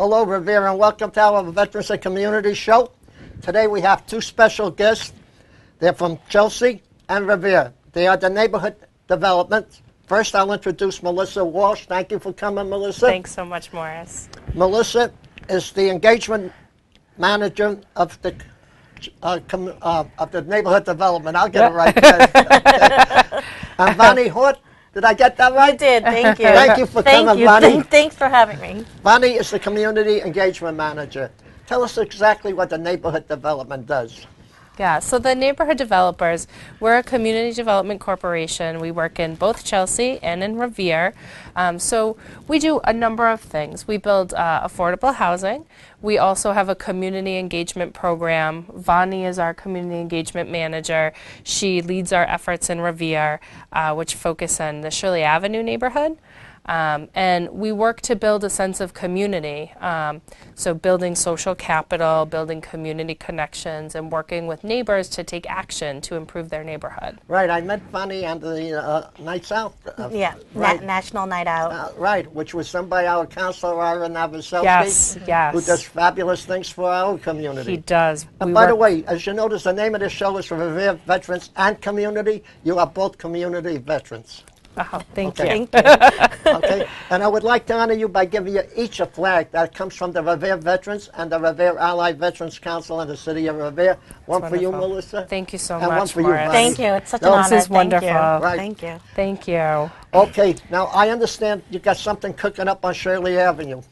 Hello, Revere, and welcome to our Veterans and Community Show. Today we have two special guests. They're from Chelsea and Revere. They are the neighborhood development. First, I'll introduce Melissa Walsh. Thank you for coming, Melissa. Thanks so much, Morris. Melissa is the engagement manager of the neighborhood development. I'll get it right. And Vanny Huot. Did I get that right? You did. Thank you. Thank you for coming, Vanny. Thanks for having me. Vanny is the community engagement manager. Tell us exactly what the neighborhood development does. Yeah, so the Neighborhood Developers, we're a community development corporation. We work in both Chelsea and in Revere. So we do a number of things. We build affordable housing. We also have a community engagement program. Vanny is our community engagement manager. She leads our efforts in Revere, which focus on the Shirley Avenue neighborhood. And we work to build a sense of community, so building social capital, building community connections, and working with neighbors to take action to improve their neighborhood. Right, I met Vanny on the Nights Out. Yeah, right. National Night Out. Right, which was done by our councilor, Yes, yes. who does fabulous things for our community. He does. And by the way, as you notice, the name of the show is Revere Veterans and Community. You are both community veterans. Oh, thank Okay. you. Thank you. Okay, and I would like to honor you by giving you each a flag that comes from the Revere Veterans and the Revere Allied Veterans Council in the city of Revere. One for you, Melissa. Thank you so And much, one for you, Morris. Vanny. Thank you. It's such an honor. This is wonderful. Thank you. Right. Thank you. Thank you. Okay, now I understand you got something cooking up on Shirley Avenue.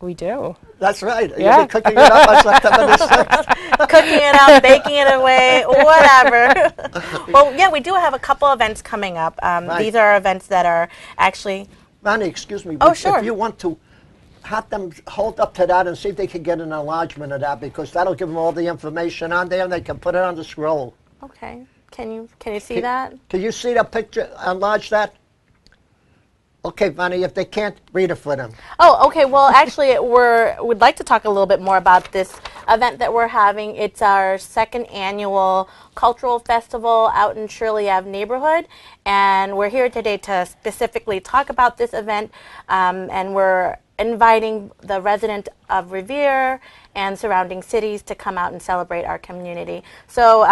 We do. That's right. Yeah. You'll be cooking it up on September the 6th. Cooking it up, baking it away, whatever. Well, yeah, we do have a couple events coming up. Right. These are events that are actually... Vanny, excuse me. Oh, but sure. If you want to have them hold up to that and see if they can get an enlargement of that, because that'll give them all the information on there and they can put it on the scroll. Okay. Can you see that? Can you see the picture? Enlarge that? Okay, Vanny, if they can't, read it for them. Oh, okay. Well, actually, we'd like to talk a little bit more about this event that we're having. It's our second annual cultural festival out in Shirley Ave neighborhood, and we're here today to specifically talk about this event, and we're inviting the resident of Revere and surrounding cities to come out and celebrate our community. So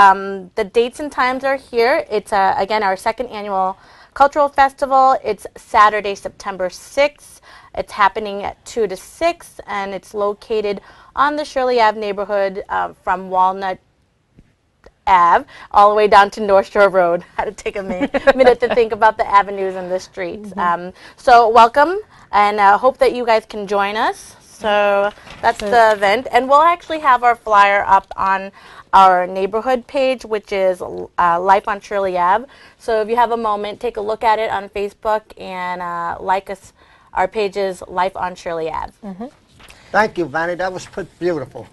the dates and times are here. It's, again, our second annual Cultural Festival. It's Saturday, September 6th. It's happening at 2 to 6, and it's located on the Shirley Ave neighborhood from Walnut Ave all the way down to North Shore Road. I had to take a minute to think about the avenues and the streets. So welcome, and hope that you guys can join us. So that's the event, and we'll actually have our flyer up on our neighborhood page, which is Life on Shirley Ave. So if you have a moment, take a look at it on Facebook and like us. Our page is Life on Shirley Ave. Thank you, Vanny. That was beautiful.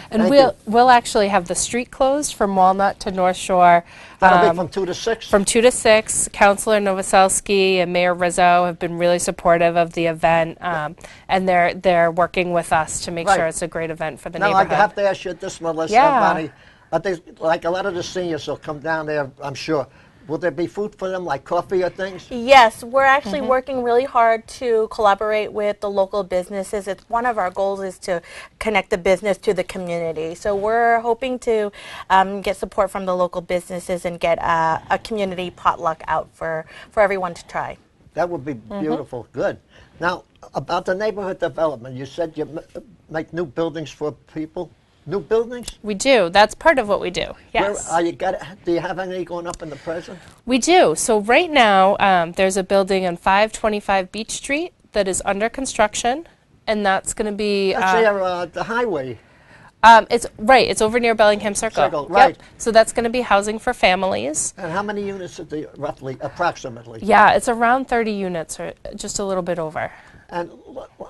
And Thank we'll actually have the street closed from Walnut to North Shore. That'll be from 2 to 6? From 2 to 6. Councilor Novoselsky and Mayor Rizzo have been really supportive of the event, and they're working with us to make sure it's a great event for the neighborhood. Now, I have to ask you this, Melissa and Vanny. I think, like a lot of the seniors will come down there, I'm sure. Will there be food for them, like coffee or things? Yes, we're actually working really hard to collaborate with the local businesses. It's one of our goals is to connect the business to the community. So we're hoping to get support from the local businesses and get a community potluck out for everyone to try. That would be beautiful. Good. Now, about the neighborhood development, you said you make new buildings for people. New buildings? We do. That's part of what we do. Yes. Do you have any going up in the present? We do. So right now, there's a building on 525 Beach Street that is under construction, and that's going to be... That's the highway. It's over near Bellingham Circle. Right. Yep. So that's going to be housing for families. And how many units are there, roughly, approximately? Yeah, it's around 30 units, or just a little bit over. And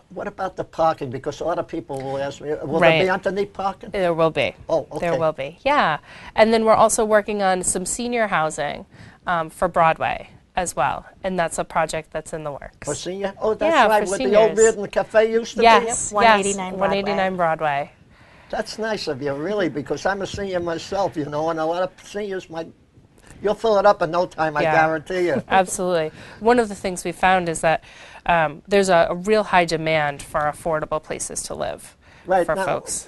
what about the parking? Because a lot of people will ask me, will there be underneath parking? There will be. Oh, okay. There will be, yeah. And then we're also working on some senior housing for Broadway as well. And that's a project that's in the works. For senior? Oh, that's right, for where seniors. the old Reardon Cafe used to be? Yes, 189 Broadway. 189 Broadway. That's nice of you, really, because I'm a senior myself, you know, and a lot of seniors might You'll fill it up in no time, I guarantee you. Absolutely. One of the things we found is that there's a real high demand for affordable places to live for now, folks.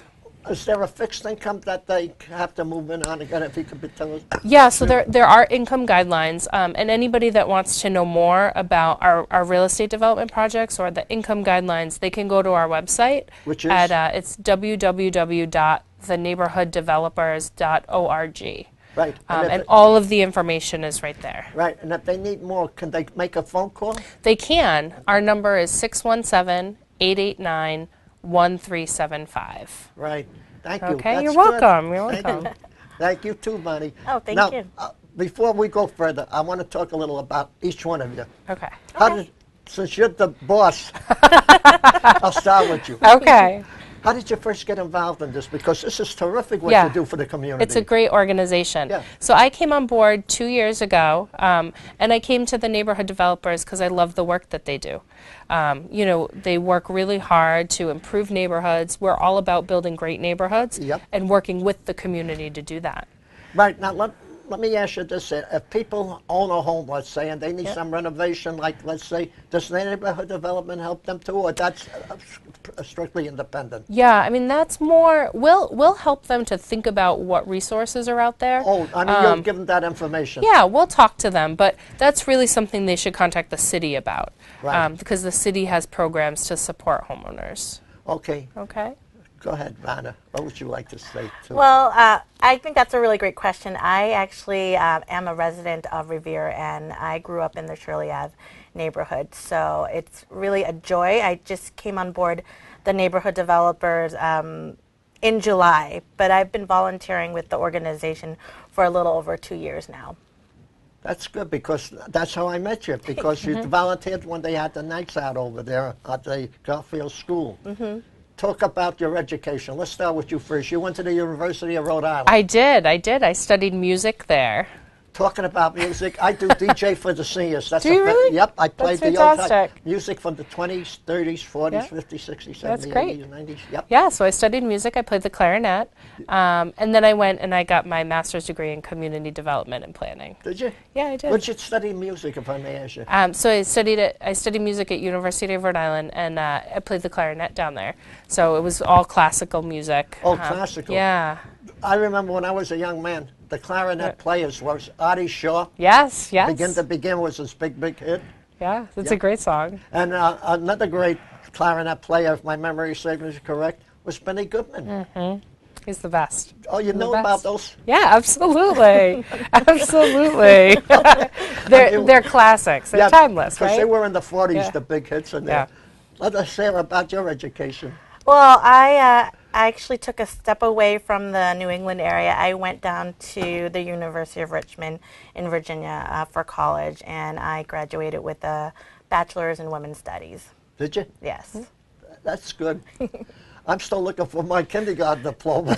Is there a fixed income that they have to move in on again, if you could tell us? Yeah, so there are income guidelines, and anybody that wants to know more about our real estate development projects or the income guidelines, they can go to our website. Which is? It's www.theneighborhooddevelopers.org. Right. And all of the information is right there. Right, and if they need more, can they make a phone call? They can. Our number is 617-889-1375. Right. Thank you. Okay, That's you're good. welcome. You're welcome. Thank you too, Bonnie. Oh, thank now, you. Before we go further, I want to talk a little about each one of you. Okay. Since you're the boss, I'll start with you. Okay. How did you first get involved in this? Because this is terrific what you do for the community. It's a great organization. Yeah. So I came on board 2 years ago, and I came to the neighborhood developers because I love the work that they do. You know, they work really hard to improve neighborhoods. We're all about building great neighborhoods and working with the community to do that. Right. Now, let me ask you this. If people own a home, let's say, and they need some renovation, like, let's say, does neighborhood development help them too, or that's strictly independent? Yeah, I mean, that's more, we'll help them to think about what resources are out there. Oh, I mean, you'll give them that information. Yeah, we'll talk to them, but that's really something they should contact the city about. Right. Because the city has programs to support homeowners. Okay. Okay. Go ahead, Vanna. What would you like to say too? Well, I think that's a really great question. I actually am a resident of Revere, and I grew up in the Shirley Ave neighborhood. So it's really a joy. I just came on board the neighborhood developers in July, but I've been volunteering with the organization for a little over 2 years now. That's good, because that's how I met you, because you volunteered when they had the nights out over there at the Garfield School. Talk about your education. Let's start with you first. You went to the University of Rhode Island. I did. I studied music there. Talking about music, I do DJ for the seniors. That's Do you really? Yep, I played That's the old time fantastic. music from the 20s, 30s, 40s, Yeah. 50s, 60s, 70s, That's great. 80s, 90s. Yep. Yeah, so I studied music. I played the clarinet. And then I went and I got my master's degree in community development and planning. Did you? Yeah, I did. Where'd you study music, if I may ask you? So I studied music at University of Rhode Island, and I played the clarinet down there. So it was all classical music. Oh, classical. Yeah. I remember when I was a young man, the clarinet players was Artie Shaw. Yes, yes. Begin to Begin was his big hit. Yeah, it's a great song. And another great clarinet player, if my memory serves me correct, was Benny Goodman. He's the best. Oh, you know about those? Yeah, absolutely. Absolutely. They're classics. They're timeless, right? Because they were in the 40s, Yeah. the big hits in Yeah. there. Let us hear about your education. Well, I actually took a step away from the New England area. I went down to the University of Richmond in Virginia for college, and I graduated with a bachelor's in women's studies. Did you? Yes. That's good. I'm still looking for my kindergarten diploma.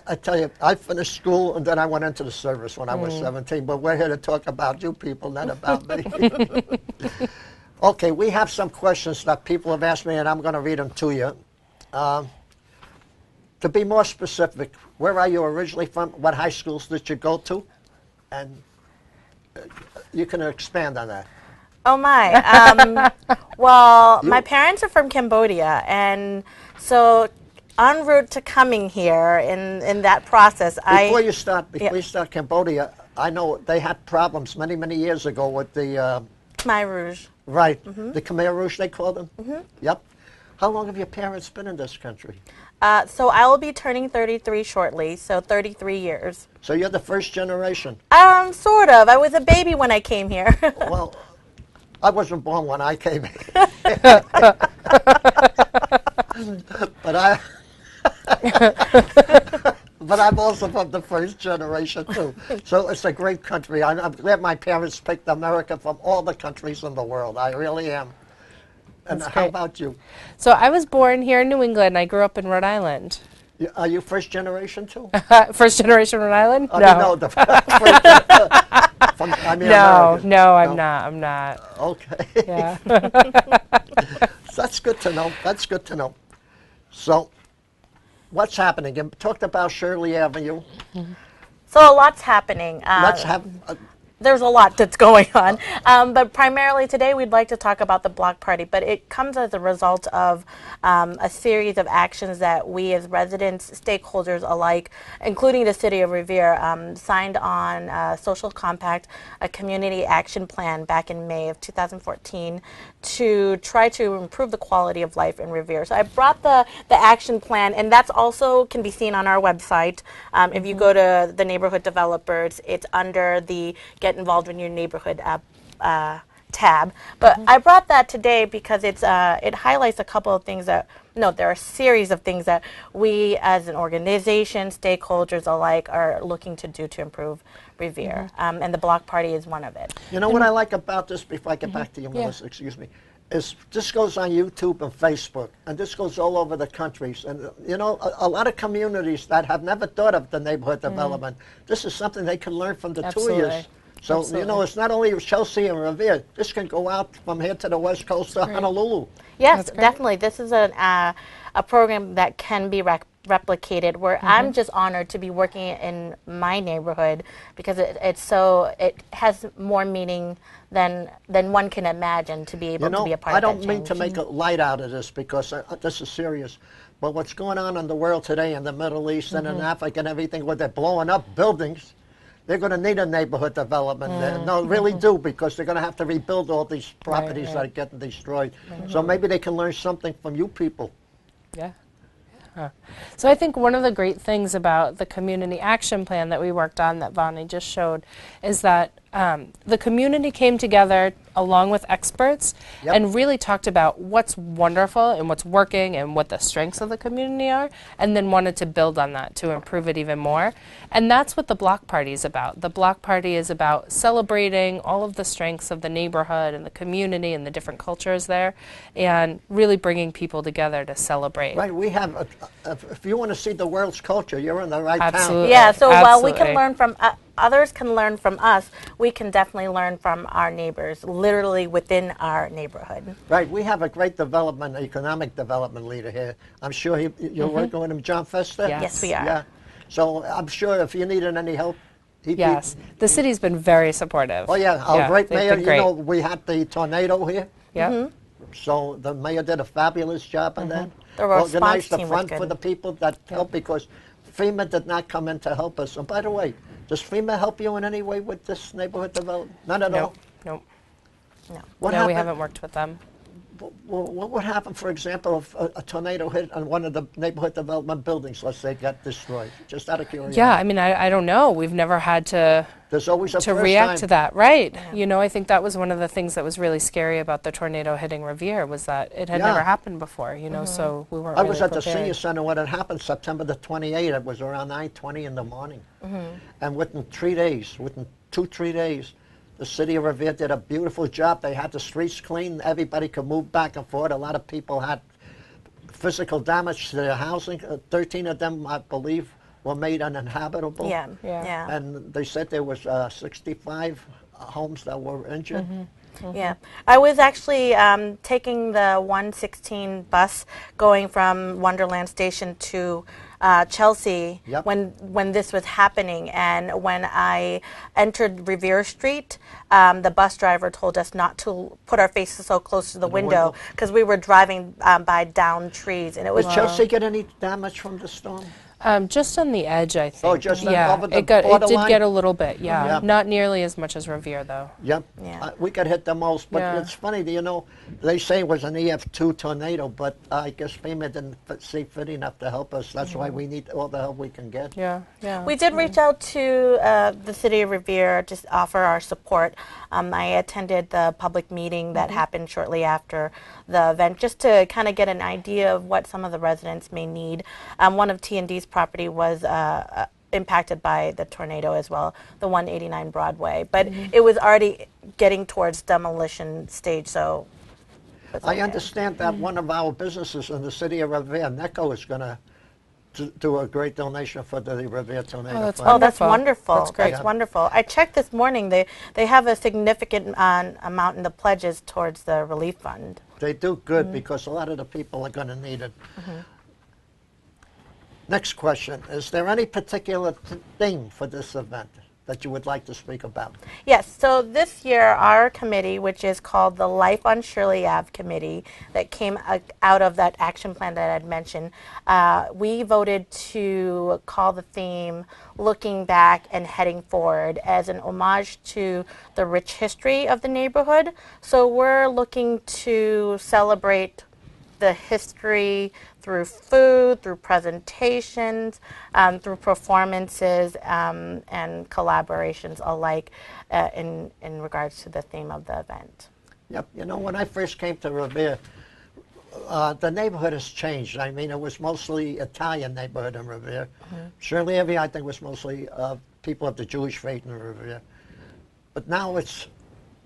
I tell you, I finished school and then I went into the service when I was 17, but we're here to talk about you people, not about me. Okay, we have some questions that people have asked me, and I'm going to read them to you. To be more specific, where are you originally from? What high schools did you go to? And you can expand on that. Oh my. Well, my parents are from Cambodia, and so en route to coming here in that process, Before you start Cambodia, I know they had problems many years ago with the Khmer Rouge. right, the Khmer Rouge they called them. Yep. How long have your parents been in this country? So I will be turning 33 shortly, so 33 years. So you're the first generation. Sort of. I was a baby when I came here. Well, I wasn't born when I came here. But but I'm also from the first generation too. So it's a great country. I'm glad my parents picked America from all the countries in the world. I really am. And That's how great. about you? So I was born here in New England. I grew up in Rhode Island. Are you first generation too? First generation Rhode Island? I No. mean, no, the first, I mean, American. No, I'm not. I'm not. Okay. Yeah. That's good to know. That's good to know. So what's happening? You talked about Shirley Avenue. So a lot's happening. Let's have. There's a lot that's going on. But primarily today we'd like to talk about the block party, but it comes as a result of a series of actions that we as residents, stakeholders alike, including the City of Revere, signed on a social compact, a community action plan back in May of 2014 to try to improve the quality of life in Revere. So I brought the action plan, and that's also can be seen on our website. If you go to the neighborhood developers, it's under the Get Involved in Your Neighborhood tab. But I brought that today because it highlights a couple of things that, there are a series of things that we as an organization, stakeholders alike, are looking to do to improve Revere. And the block party is one of it. You know what I like about this, before I get back to you, Melissa, excuse me, is this goes on YouTube and Facebook, and this goes all over the countries. And, a lot of communities that have never thought of the neighborhood development, this is something they can learn from the two of you. So, it's not only Chelsea and Revere. This can go out from here to the West Coast to Honolulu. Yes, definitely. This is a program that can be replicated, where I'm just honored to be working in my neighborhood because it has more meaning than one can imagine to be able to be a part of that I don't mean to make a light out of this because this is serious. But what's going on in the world today, in the Middle East and in Africa and everything, where they're blowing up buildings, they're going to need a neighborhood development there. No, really do, because they're going to have to rebuild all these properties that are getting destroyed. So maybe they can learn something from you people. Yeah. So I think one of the great things about the community action plan that we worked on that Vanny just showed is that the community came together along with experts and really talked about what's wonderful and what's working and what the strengths of the community are, and then wanted to build on that to improve it even more. And that's what the block party is about. The block party is about celebrating all of the strengths of the neighborhood and the community and the different cultures there, and really bringing people together to celebrate. Right, we have, if you want to see the world's culture, you're in the right Absolutely. town. Yeah, so while we can learn from others can learn from us, we can definitely learn from our neighbors, literally within our neighborhood. Right, we have a great economic development leader here. I'm sure you're working with him, John Fester? Yes, we are. Yeah, so I'm sure if you needed any help, the city's been very supportive. Oh yeah, our great mayor, great. We had the tornado here. Yeah. So the mayor did a fabulous job on that. The response Organized the team was front good. for the people that helped, because FEMA did not come in to help us. And by the way, does FEMA help you in any way with this neighborhood development? None at all? Nope. No. We haven't worked with them. What would happen, for example, if a tornado hit on one of the neighborhood development buildings, let's say, got destroyed? Just out of curiosity. Yeah, I mean, I don't know. We've never had to There's always a to first react time. to that, right? Yeah. I think that was one of the things that was really scary about the tornado hitting Revere, was that it had never happened before, so we weren't I really was at the prepared. senior center when it happened, September the 28th. It was around 9:20 in the morning. And within 3 days, within 2-3 days, the city of Revere did a beautiful job. They had the streets clean. Everybody could move back and forth. A lot of people had physical damage to their housing. 13 of them, I believe, were made uninhabitable. Yeah. And they said there was 65 homes that were injured. Yeah, I was actually taking the 116 bus going from Wonderland Station to Chelsea when this was happening, and when I entered Revere Street, the bus driver told us not to put our faces so close to the window because we were driving by downed trees, and it was. Did Chelsea get any damage from the storm? Just on the edge, I think. Oh, just over the it borderline? did get a little bit, Not nearly as much as Revere, though. Yep. Yeah. We got hit the most, but it's funny, they say it was an EF2 tornado, but I guess FEMA didn't see fit enough to help us. That's why we need all the help we can get. Yeah. We did reach out to the City of Revere to offer our support. I attended the public meeting that happened shortly after the event, just to kind of get an idea of what some of the residents may need. One of T&D's property was impacted by the tornado as well, the 189 Broadway, but it was already getting towards demolition stage, so I understand that one of our businesses in the city of Revere, NECO, is going to do a great donation for the Revere tornado. That's wonderful. That's great. That's wonderful. I checked this morning. They have a significant amount in the pledges towards the relief fund. They do good because a lot of the people are going to need it. Next question. Is there any particular theme for this event that you would like to speak about? Yes, so this year our committee, which is called the Life on Shirley Ave Committee, that came out of that action plan that I had mentioned, we voted to call the theme Looking Back and Heading Forward as an homage to the rich history of the neighborhood. So we're looking to celebrate the history through food, through presentations, through performances, and collaborations alike in regards to the theme of the event. Yep. You know, when I first came to Revere, the neighborhood has changed. I mean, it was mostly Italian neighborhood in Revere. Shirley Avenue, I think, was mostly people of the Jewish faith in Revere. But now it's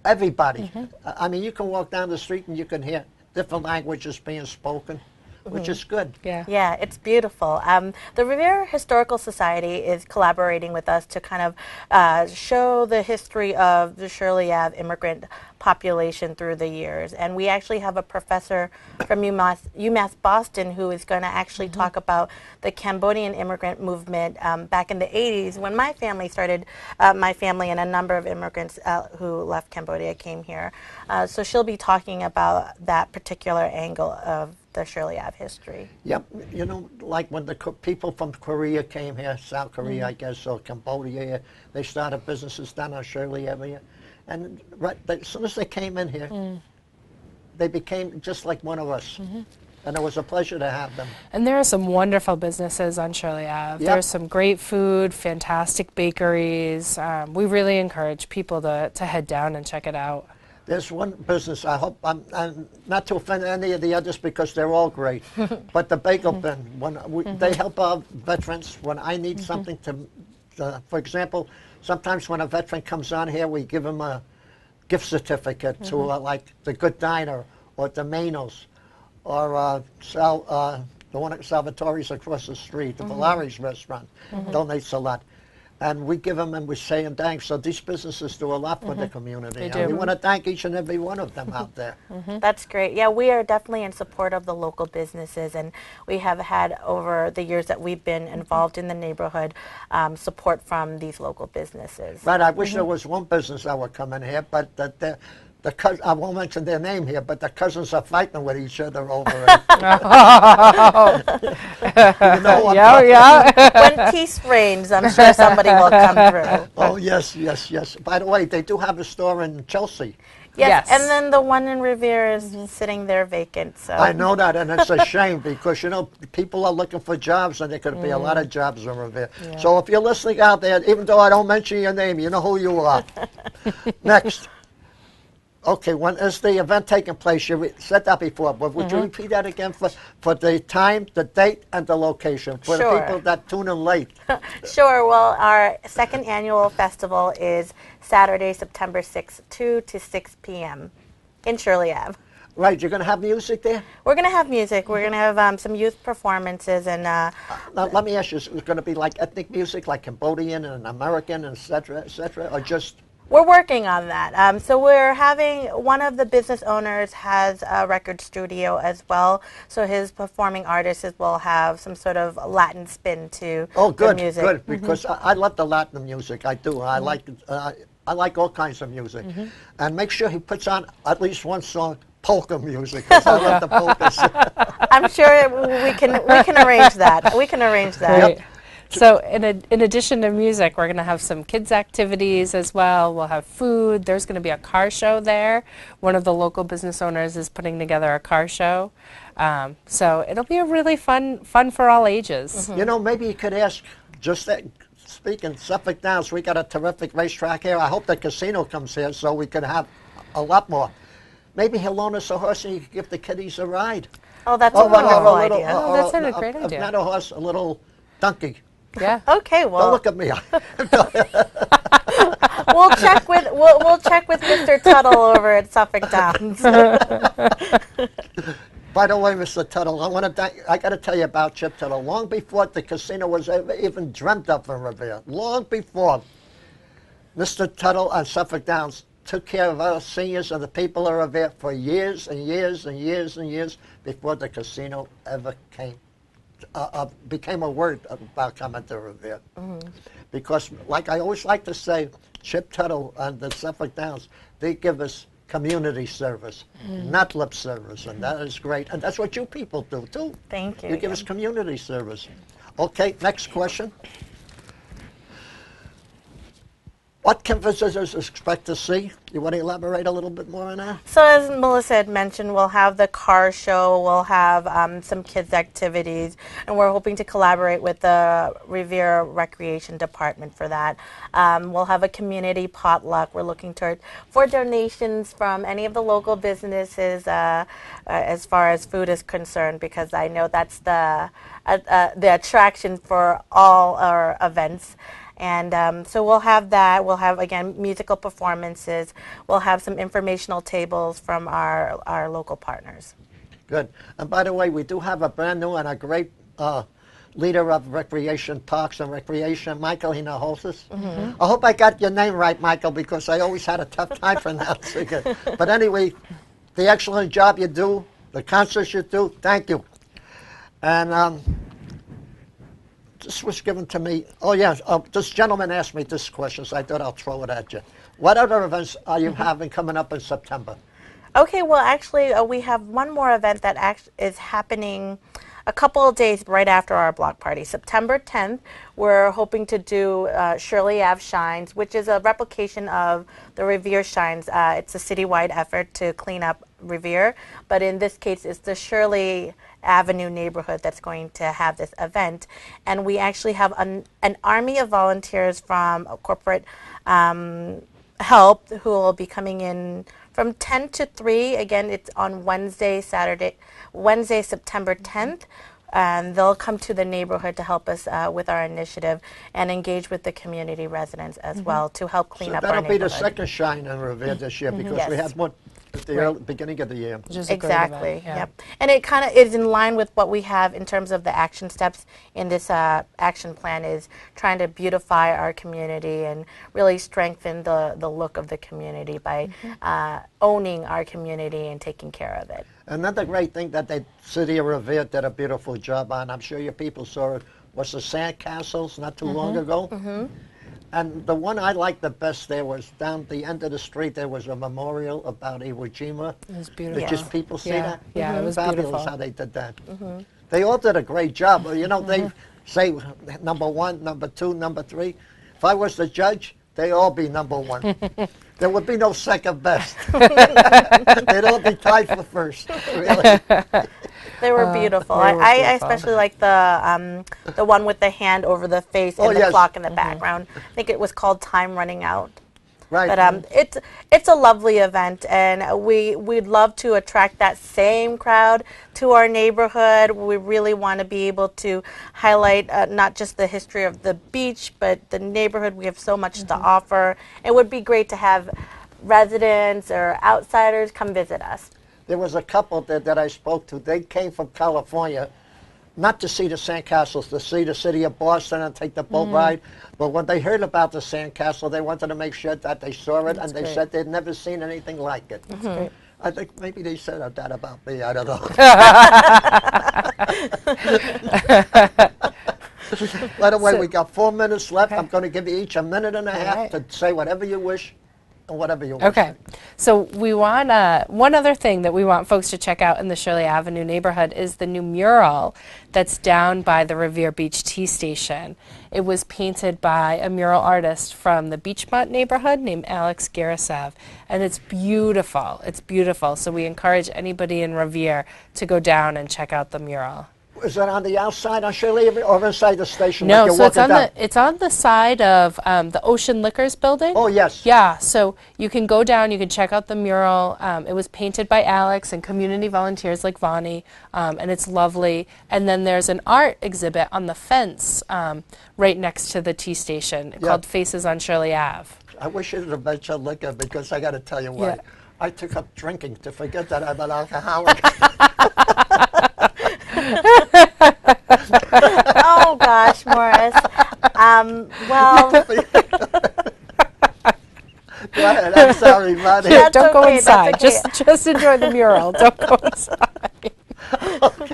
everybody. I mean, you can walk down the street and you can hear different languages being spoken, which is good. Yeah, it's beautiful. The Revere Historical Society is collaborating with us to kind of show the history of the Shirley Ave immigrant population through the years. And we actually have a professor from UMass Boston who is going to actually talk about the Cambodian immigrant movement back in the 80s when my family started, my family and a number of immigrants who left Cambodia came here. So she'll be talking about that particular angle of the Shirley Ave history. Yep. You know, like when the people from Korea came here, South Korea, I guess, or Cambodia, they started businesses down on Shirley Avenue. And as soon as they came in here, they became just like one of us. And it was a pleasure to have them. And there are some wonderful businesses on Shirley Ave. Yep. There's some great food, fantastic bakeries. We really encourage people to head down and check it out. There's one business, I hope, I'm not to offend any of the others because they're all great, but the bagel bin, when they help our veterans when I need something to, for example, sometimes when a veteran comes on here, we give them a gift certificate to like the Good Diner or Domino's or the one at Salvatore's across the street, the Valari's restaurant, donates a lot. And we give them and we say them thanks. So these businesses do a lot for the community. They And do. we want to thank each and every one of them out there. That's great. Yeah, we are definitely in support of the local businesses, and we have had over the years that we've been involved in the neighborhood support from these local businesses. Right, I wish there was one business that would come in here, but I won't mention their name here, but the cousins are fighting with each other over it. You know When peace reigns, I'm sure somebody will come through. Oh, yes, yes, yes. By the way, they do have a store in Chelsea. Yes, Yes. and then the one in Revere is sitting there vacant. So I know that, and it's a shame because, you know, people are looking for jobs, and there could be a lot of jobs in Revere. So if you're listening out there, even though I don't mention your name, you know who you are. Next. Okay, when is the event taking place? You said that before, but would you repeat that again for the time, the date, and the location for the Sure. people that tune in late? Sure. Well, our second annual festival is Saturday, September 6th, 2 to 6 p.m. in Shirley Ave. Right, you're going to have music there? We're going to have music. We're going to have some youth performances and Now, let me ask you, is it going to be like ethnic music, like Cambodian and American, et cetera, or just... we're working on that. So we're having, one of the business owners has a record studio as well. So his performing artists will have some sort of Latin spin to the music. Good, because I love the Latin music. I do. I like all kinds of music. And make sure he puts on at least one song, polka music, because I love the polkas. I'm sure we can arrange that. We can arrange that. Right. So in addition to music, we're going to have some kids activities as well. We'll have food. There's going to be a car show there. One of the local business owners is putting together a car show. So it'll be a really fun for all ages. You know, maybe you could ask, just that, speaking Suffolk Downs, we got a terrific racetrack here. I hope the casino comes here so we can have a lot more. Maybe he'll loan us a horse and you can give the kiddies a ride. Oh, that's a wonderful idea. Oh, that's a great idea. Not a horse, a little donkey. Yeah. Okay, Don't well, look at me. we'll check with Mr. Tuttle over at Suffolk Downs. By the way, Mr. Tuttle, I got to tell you about Chip Tuttle. Long before the casino was even dreamt up in Revere, long before, Mr. Tuttle and Suffolk Downs took care of our seniors and the people of Revere for years and years and years and years before the casino ever came became a word about coming to Revere. Because, like I always like to say, Chip Tuttle and the Suffolk Downs, they give us community service, not lip service, and that is great. And that's what you people do, too. Thank you. You give us community service. Okay, next question. What can visitors expect to see? You want to elaborate a little bit more on that? So as Melissa had mentioned, we'll have the car show, we'll have some kids' activities, and we're hoping to collaborate with the Revere Recreation Department for that. We'll have a community potluck. We're looking for donations from any of the local businesses as far as food is concerned, because I know that's the attraction for all our events. And so we'll have that. We'll have, again, musical performances. We'll have some informational tables from our local partners. Good. And by the way, we do have a brand new and a great leader of Recreation, Parks and Recreation, Michael Hinojosa. I hope I got your name right, Michael, because I always had a tough time pronouncing it. But anyway, the excellent job you do, the concerts you do, thank you. And this was given to me. Oh, yes. This gentleman asked me this question, so I thought I'll throw it at you. What other events are you having coming up in September? Okay, well, actually, we have one more event that is happening a couple of days right after our block party. September 10th, we're hoping to do Shirley Ave Shines, which is a replication of the Revere Shines. It's a citywide effort to clean up Revere, but in this case, it's the Shirley Avenue neighborhood that's going to have this event. And we actually have an army of volunteers from corporate help who will be coming in from 10 to 3. Again, it's on Wednesday, September 10th. And they'll come to the neighborhood to help us with our initiative and engage with the community residents as well to help clean up our neighborhood. That'll be the second Shine in Revere this year, because we had one at the beginning of the year. Exactly. Yep. And it kind of is in line with what we have in terms of the action steps in this action plan, is trying to beautify our community and really strengthen the look of the community by owning our community and taking care of it. Another great thing that the city of Revere did a beautiful job on, I'm sure your people saw it, was the sand castles not too long ago. And the one I liked the best there was down the end of the street, there was a memorial about Iwo Jima. It was beautiful. Did just people see that? Yeah, it was fabulous beautiful. How they did that. They all did a great job. You know, they say number 1, number 2, number 3. If I was the judge, they'd all be number 1. There would be no second best. They'd all be tied for first, really. They were beautiful. I especially like the one with the hand over the face and the clock in the background. I think it was called Time Running Out. Right. But it's a lovely event, and we'd love to attract that same crowd to our neighborhood. We really want to be able to highlight not just the history of the beach, but the neighborhood. We have so much to offer. It would be great to have residents or outsiders come visit us. There was a couple that I spoke to. They came from California, not to see the sandcastles, to see the city of Boston and take the boat ride. But when they heard about the sandcastle, they wanted to make sure that they saw it, and they said they'd never seen anything like it. I think maybe they said that about me. I don't know. By the way, we got 4 minutes left. I'm going to give you each a minute and a half to say whatever you wish. Whatever you want. Okay, so we want one other thing that we want folks to check out in the Shirley Avenue neighborhood is the new mural that's down by the Revere Beach Tea Station. It was painted by a mural artist from the Beachmont neighborhood named Alex Garasev, and it's beautiful. It's beautiful. So we encourage anybody in Revere to go down and check out the mural. Is that on the outside on Shirley or inside the station? No, like so it's on the side of the Ocean Liquors building. Oh, yes. Yeah, so you can go down, you can check out the mural. It was painted by Alex and community volunteers like Vanny, and it's lovely. And then there's an art exhibit on the fence right next to the tea station called Faces on Shirley Ave. I wish it had mentioned liquor, because I got to tell you why. I took up drinking to forget that I'm an alcoholic. Oh gosh, Morris. Well. Go ahead. I'm sorry, buddy. Don't go inside. Just enjoy the mural. Don't go inside. Okay.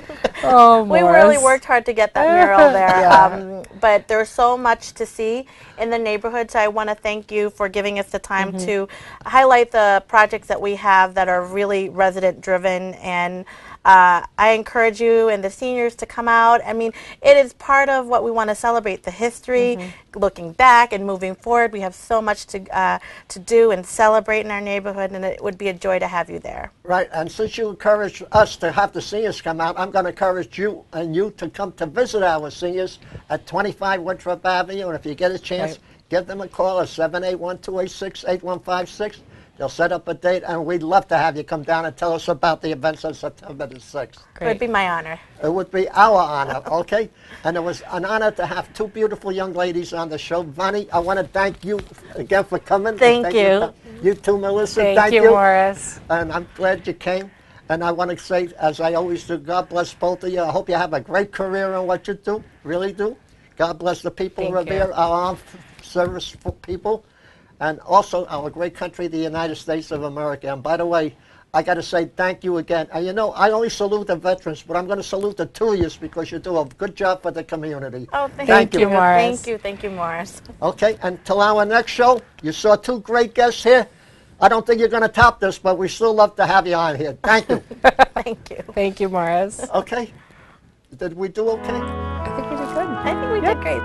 Oh, We really Morris. worked hard to get that mural there. Yeah. But there's so much to see in the neighborhood, so I want to thank you for giving us the time to highlight the projects that we have that are really resident driven. And I encourage you and the seniors to come out. I mean, it is part of what we want to celebrate, the history, looking back and moving forward. We have so much to do and celebrate in our neighborhood, and it would be a joy to have you there. Right, and since you encourage us to have the seniors come out, I'm going to encourage you and you to come to visit our seniors at 25 Winthrop Avenue, and if you get a chance, give them a call at 781-286-8156. They'll set up a date, and we'd love to have you come down and tell us about the events on September the 6th. It would be my honor. It would be our honor, okay? And it was an honor to have two beautiful young ladies on the show. Vanny, I want to thank you again for coming. Thank you. You too, Melissa. Thank you, Morris. And I'm glad you came. And I want to say, as I always do, God bless both of you. I hope you have a great career in what you do. Really do. God bless the people of Revere, our armed service people, and also our great country, the United States of America. And by the way, I got to say thank you again. And you know, I only salute the veterans, but I'm going to salute the two of you because you do a good job for the community. Oh, Thank you, Morris. Thank you, Morris. Okay, until our next show, you saw two great guests here. I don't think you're going to top this, but we still love to have you on here. Thank you. Thank you. Thank you, Morris. Okay. Did we do okay? I think we did good. I think we did great.